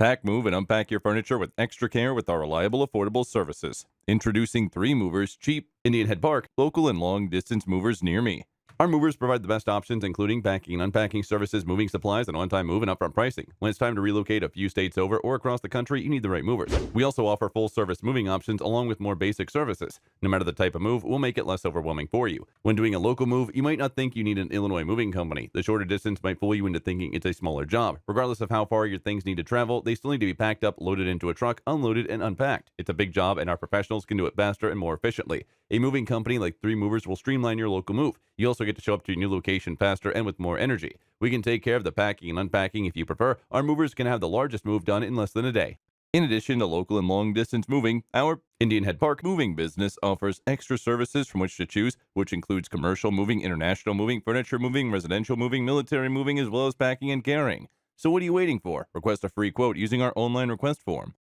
Pack, move, and unpack your furniture with extra care with our reliable, affordable services. Introducing 3 Movers, cheap, Indian Head Park, local and long-distance movers near me. Our movers provide the best options, including packing and unpacking services, moving supplies, and on-time move and upfront pricing. When it's time to relocate a few states over or across the country, you need the right movers. We also offer full-service moving options along with more basic services. No matter the type of move, we'll make it less overwhelming for you. When doing a local move, you might not think you need an Illinois moving company. The shorter distance might fool you into thinking it's a smaller job. Regardless of how far your things need to travel, they still need to be packed up, loaded into a truck, unloaded, and unpacked. It's a big job, and our professionals can do it faster and more efficiently. A moving company like 3 Movers will streamline your local move. You also get to show up to your new location faster and with more energy. We can take care of the packing and unpacking if you prefer. Our movers can have the largest move done in less than a day. In addition to local and long distance moving, our Indian Head Park moving business offers extra services from which to choose, which includes commercial moving, international moving, furniture moving, residential moving, military moving, as well as packing and carrying. So what are you waiting for? Request a free quote using our online request form.